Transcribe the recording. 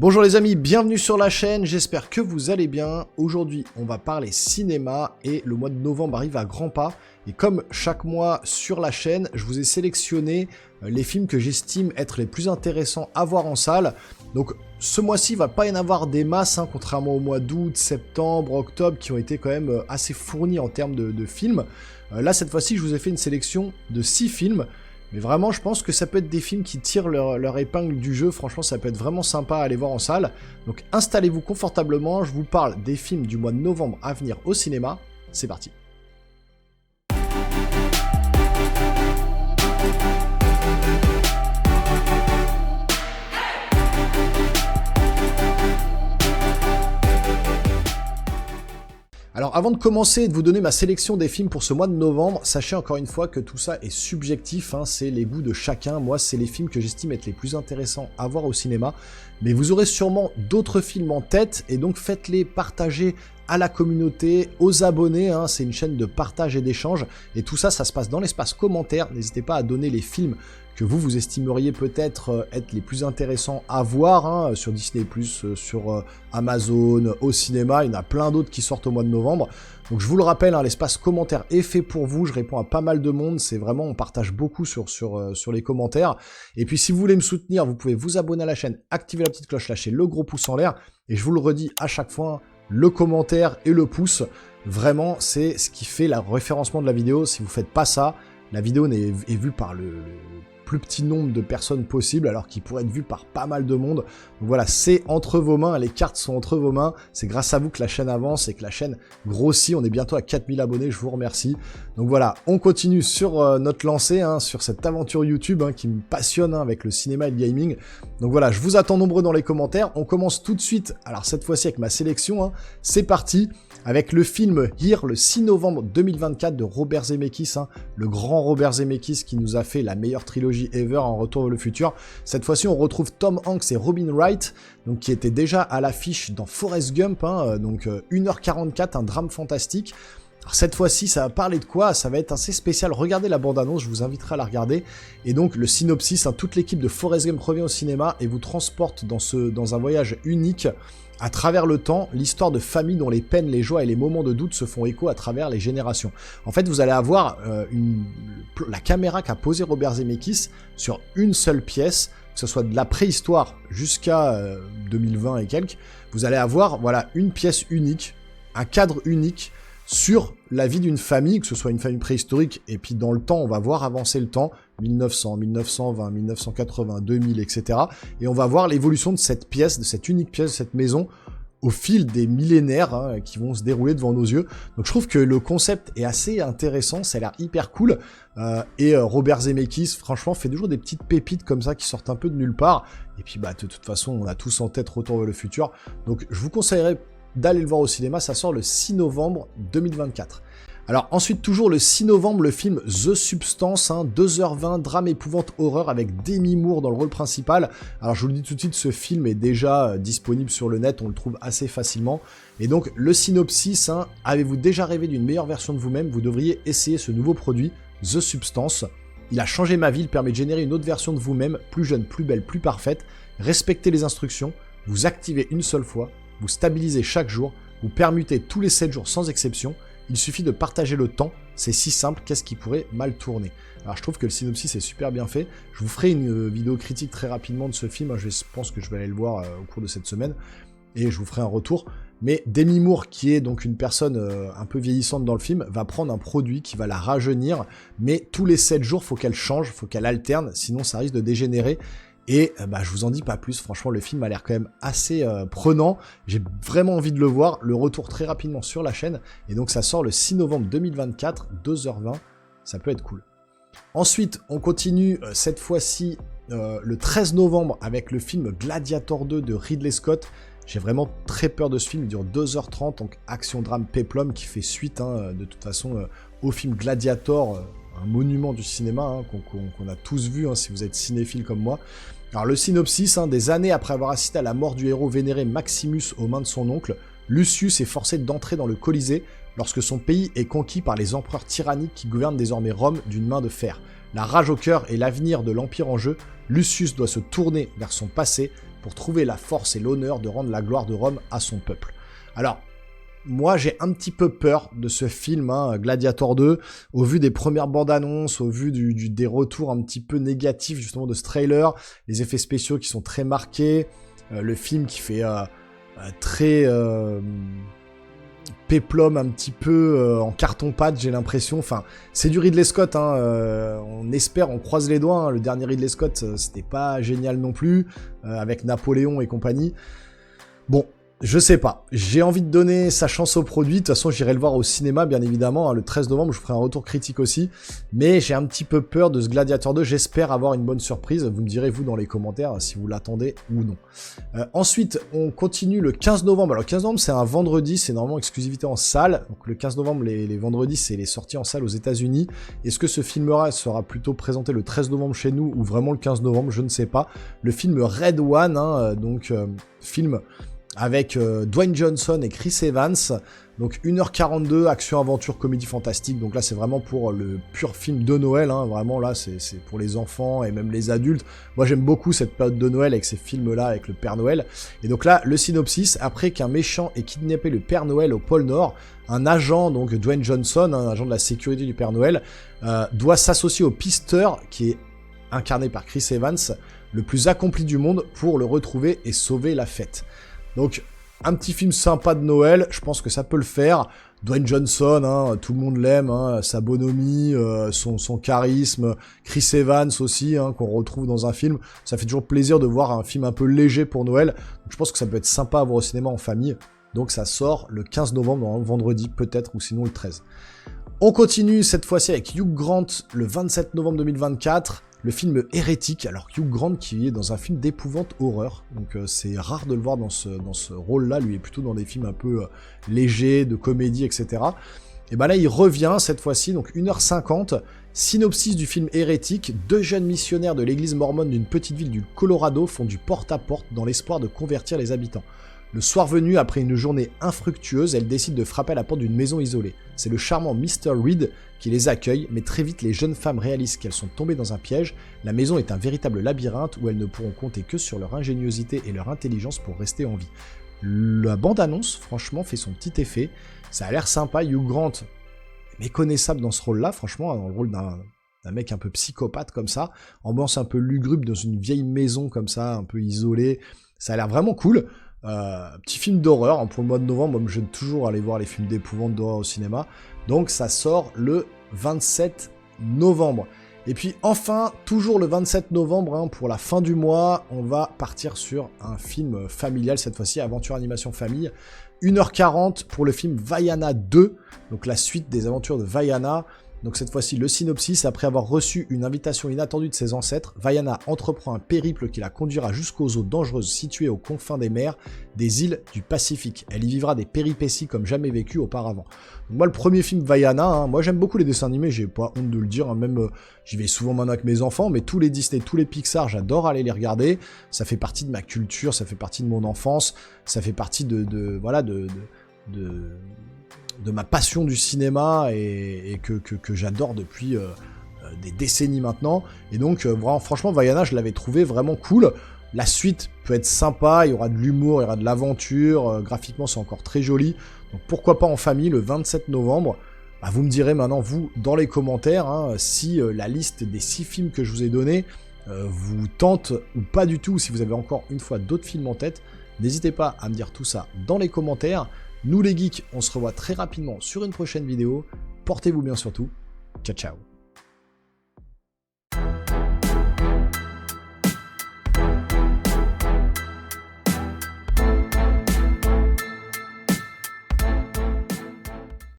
Bonjour les amis, bienvenue sur la chaîne, j'espère que vous allez bien. Aujourd'hui, on va parler cinéma et le mois de novembre arrive à grands pas. Et comme chaque mois sur la chaîne, je vous ai sélectionné les films que j'estime être les plus intéressants à voir en salle. Donc ce mois-ci, il va pas y en avoir des masses, contrairement au mois d'août, septembre, octobre, qui ont été quand même assez fournis en termes de films. Là, cette fois-ci, je vous ai fait une sélection de 6 films. Mais vraiment, je pense que ça peut être des films qui tirent leur épingle du jeu. Franchement, ça peut être vraiment sympa à aller voir en salle. Donc installez-vous confortablement, je vous parle des films du mois de novembre à venir au cinéma. C'est parti. Alors avant de commencer et de vous donner ma sélection des films pour ce mois de novembre, sachez encore une fois que tout ça est subjectif, c'est les goûts de chacun. Moi, c'est les films que j'estime être les plus intéressants à voir au cinéma. Mais vous aurez sûrement d'autres films en tête, et donc faites-les partager à la communauté, aux abonnés, c'est une chaîne de partage et d'échange, et tout ça, ça se passe dans l'espace commentaire. N'hésitez pas à donner les films que vous estimeriez peut-être être les plus intéressants à voir, sur Disney+, sur Amazon, au cinéma, il y en a plein d'autres qui sortent au mois de novembre. Donc je vous le rappelle, l'espace commentaire est fait pour vous, je réponds à pas mal de monde, c'est vraiment, on partage beaucoup sur les commentaires. Et puis si vous voulez me soutenir, vous pouvez vous abonner à la chaîne, activer la petite cloche, lâcher le gros pouce en l'air, et je vous le redis à chaque fois, le commentaire et le pouce, vraiment, c'est ce qui fait le référencement de la vidéo. Si vous faites pas ça, la vidéo est vue par le plus petit nombre de personnes possible, alors qu'il pourrait être vu par pas mal de monde. Donc voilà, c'est entre vos mains, les cartes sont entre vos mains, c'est grâce à vous que la chaîne avance et que la chaîne grossit. On est bientôt à 4000 abonnés, je vous remercie. Donc voilà, on continue sur notre lancée, sur cette aventure YouTube qui me passionne avec le cinéma et le gaming. Donc voilà, je vous attends nombreux dans les commentaires. On commence tout de suite, alors cette fois-ci avec ma sélection, c'est parti, avec le film Here, le 6 novembre 2024 de Robert Zemeckis, le grand Robert Zemeckis qui nous a fait la meilleure trilogie ever en Retour vers le futur. Cette fois-ci, on retrouve Tom Hanks et Robin Wright, donc qui étaient déjà à l'affiche dans Forrest Gump, donc 1h44, un drame fantastique. Alors cette fois-ci, ça va parler de quoi? Ça va être assez spécial. Regardez la bande-annonce, je vous inviterai à la regarder. Et donc le synopsis, toute l'équipe de Forrest Gump revient au cinéma et vous transporte dans un voyage unique à travers le temps, l'histoire de familles dont les peines, les joies et les moments de doute se font écho à travers les générations. En fait, vous allez avoir la caméra qu'a posée Robert Zemeckis sur une seule pièce, que ce soit de la préhistoire jusqu'à 2020 et quelques. Vous allez avoir une pièce unique, un cadre unique sur la vie d'une famille, que ce soit une famille préhistorique, et puis dans le temps, on va voir avancer le temps, 1900, 1920, 1980, 2000, etc. Et on va voir l'évolution de cette pièce, de cette unique pièce, de cette maison, au fil des millénaires qui vont se dérouler devant nos yeux. Donc je trouve que le concept est assez intéressant, ça a l'air hyper cool, et Robert Zemeckis, franchement, fait toujours des petites pépites comme ça qui sortent un peu de nulle part, et puis de toute façon, on a tous en tête Retour vers le futur, donc je vous conseillerais d'aller le voir au cinéma, ça sort le 6 novembre 2024. Alors ensuite, toujours le 6 novembre, le film The Substance, 2h20, drame épouvante horreur avec Demi Moore dans le rôle principal. Alors je vous le dis tout de suite, ce film est déjà disponible sur le net, on le trouve assez facilement. Et donc le synopsis, avez-vous déjà rêvé d'une meilleure version de vous-même? Vous devriez essayer ce nouveau produit, The Substance. Il a changé ma vie, il permet de générer une autre version de vous-même, plus jeune, plus belle, plus parfaite. Respectez les instructions, vous activez une seule fois, vous stabilisez chaque jour, vous permutez tous les 7 jours sans exception, il suffit de partager le temps, c'est si simple, qu'est-ce qui pourrait mal tourner? Alors je trouve que le synopsis est super bien fait, je vous ferai une vidéo critique très rapidement de ce film, je pense que je vais aller le voir au cours de cette semaine, et je vous ferai un retour. Mais Demi Moore, qui est donc une personne un peu vieillissante dans le film, va prendre un produit qui va la rajeunir, mais tous les 7 jours, faut qu'elle change, faut qu'elle alterne, sinon ça risque de dégénérer. Et je vous en dis pas plus, franchement le film a l'air quand même assez prenant, j'ai vraiment envie de le voir, le retour très rapidement sur la chaîne, et donc ça sort le 6 novembre 2024, 2h20, ça peut être cool. Ensuite, on continue cette fois-ci le 13 novembre avec le film Gladiator 2 de Ridley Scott. J'ai vraiment très peur de ce film, il dure 2h30, donc action-drame péplum qui fait suite de toute façon au film Gladiator, un monument du cinéma qu'on a tous vu si vous êtes cinéphile comme moi. Alors le synopsis, des années après avoir assisté à la mort du héros vénéré Maximus aux mains de son oncle, Lucius est forcé d'entrer dans le Colisée lorsque son pays est conquis par les empereurs tyranniques qui gouvernent désormais Rome d'une main de fer. La rage au cœur et l'avenir de l'Empire en jeu, Lucius doit se tourner vers son passé pour trouver la force et l'honneur de rendre la gloire de Rome à son peuple. Alors, moi, j'ai un petit peu peur de ce film, hein, Gladiator 2, au vu des premières bandes annonces, au vu des retours un petit peu négatifs justement de ce trailer, les effets spéciaux qui sont très marqués, le film qui fait très péplum un petit peu en carton-pâte, j'ai l'impression. Enfin, c'est du Ridley Scott, hein, on espère, on croise les doigts, hein, le dernier Ridley Scott, c'était pas génial non plus, avec Napoléon et compagnie. Bon, je sais pas, j'ai envie de donner sa chance au produit, de toute façon j'irai le voir au cinéma bien évidemment, hein, le 13 novembre je ferai un retour critique aussi, mais j'ai un petit peu peur de ce Gladiator 2, j'espère avoir une bonne surprise, vous me direz vous dans les commentaires si vous l'attendez ou non. Ensuite on continue le 15 novembre, alors le 15 novembre c'est un vendredi, c'est normalement exclusivité en salle, donc le 15 novembre les vendredis c'est les sorties en salle aux États-Unis. Est-ce que ce film-là sera plutôt présenté le 13 novembre chez nous ou vraiment le 15 novembre, je ne sais pas. Le film Red One, hein, film avec Dwayne Johnson et Chris Evans, donc 1h42, action, aventure, comédie fantastique, donc là c'est vraiment pour le pur film de Noël, hein, vraiment là c'est pour les enfants et même les adultes. Moi j'aime beaucoup cette période de Noël avec ces films-là, avec le Père Noël, et donc là le synopsis, après qu'un méchant ait kidnappé le Père Noël au pôle Nord, un agent, donc Dwayne Johnson, un agent de la sécurité du Père Noël, doit s'associer au pisteur, qui est incarné par Chris Evans, le plus accompli du monde, pour le retrouver et sauver la fête. Donc, un petit film sympa de Noël, je pense que ça peut le faire. Dwayne Johnson, hein, tout le monde l'aime, hein, sa bonhomie, son charisme, Chris Evans aussi, hein, qu'on retrouve dans un film. Ça fait toujours plaisir de voir un film un peu léger pour Noël. Donc, je pense que ça peut être sympa à voir au cinéma en famille. Donc ça sort le 15 novembre, un vendredi peut-être, ou sinon le 13. On continue cette fois-ci avec Hugh Grant le 27 novembre 2024. Le film Hérétique, alors Hugh Grant qui est dans un film d'épouvante horreur, donc c'est rare de le voir dans ce rôle-là, lui est plutôt dans des films un peu légers, de comédie, etc. Et ben là il revient cette fois-ci, donc 1h50, synopsis du film Hérétique, 2 jeunes missionnaires de l'église mormone d'une petite ville du Colorado font du porte-à-porte dans l'espoir de convertir les habitants. Le soir venu, après une journée infructueuse, elles décident de frapper à la porte d'une maison isolée. C'est le charmant Mr. Reed qui les accueille, mais très vite les jeunes femmes réalisent qu'elles sont tombées dans un piège. La maison est un véritable labyrinthe où elles ne pourront compter que sur leur ingéniosité et leur intelligence pour rester en vie. La bande-annonce, franchement, fait son petit effet. Ça a l'air sympa, Hugh Grant est méconnaissable dans ce rôle-là, franchement, dans le rôle d'un mec un peu psychopathe comme ça, ambiance un peu lugubre dans une vieille maison comme ça, un peu isolée. Ça a l'air vraiment cool. Petit film d'horreur, hein, pour le mois de novembre, moi j'aime toujours aller voir les films d'épouvante d'horreur au cinéma, donc ça sort le 27 novembre. Et puis enfin, toujours le 27 novembre, hein, pour la fin du mois, on va partir sur un film familial, cette fois-ci, aventure animation famille, 1h40 pour le film Vaiana 2, donc la suite des aventures de Vaiana. Donc cette fois-ci, le synopsis, après avoir reçu une invitation inattendue de ses ancêtres, Vaiana entreprend un périple qui la conduira jusqu'aux eaux dangereuses situées aux confins des mers des îles du Pacifique. Elle y vivra des péripéties comme jamais vécues auparavant. Donc moi, le premier film Vaiana, hein, moi j'aime beaucoup les dessins animés, j'ai pas honte de le dire, hein, même j'y vais souvent maintenant avec mes enfants, mais tous les Disney, tous les Pixar, j'adore aller les regarder. Ça fait partie de ma culture, ça fait partie de mon enfance, ça fait partie de ma passion du cinéma et que j'adore depuis des décennies maintenant. Et donc, vraiment, franchement, Vaiana, je l'avais trouvé vraiment cool. La suite peut être sympa, il y aura de l'humour, il y aura de l'aventure, graphiquement, c'est encore très joli. Donc, pourquoi pas en famille, le 27 novembre. Bah, vous me direz maintenant, vous, dans les commentaires, hein, si la liste des 6 films que je vous ai donnés vous tente ou pas du tout, si vous avez encore une fois d'autres films en tête. N'hésitez pas à me dire tout ça dans les commentaires. Nous les geeks, on se revoit très rapidement sur une prochaine vidéo. Portez-vous bien surtout. Ciao ciao.